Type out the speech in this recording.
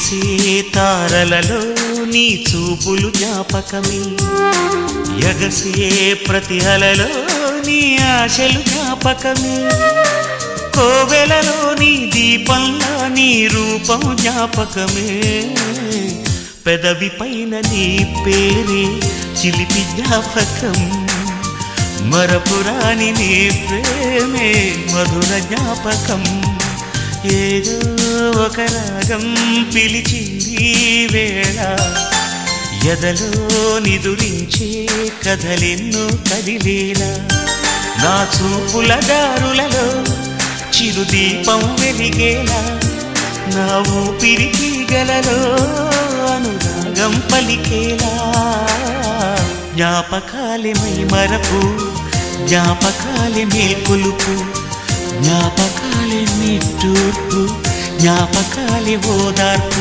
సీతారలలో నీ చూపులు జ్ఞాపకమే ఎగసే ప్రతి అలలో నీ ఆశలు జ్ఞాపకమే కోవెలలో నీ దీపంలో నీ రూపం జ్ఞాపకమే పెదవి పైన నీ పేరే చిలిపి జ్ఞాపకం మరపురాని నీ ప్రేమే మధుర జ్ఞాపకం ఏదో ఒక రాగం పిలిచింది వేళ ఎదలో నిదురించే కథలెన్నో కదిలేలా నా చూపుల దారులలో చిరుదీపం వెలిగేలా నా ఊపిరికి గలలో అనురాగం పలికేలా జ్ఞాపకాలే మై మరపు జ్ఞాపకాలే మేల్కొలుపు జ్ఞాపకాలే నిట్టూర్పు జ్ఞాపకాలే ఓదార్పు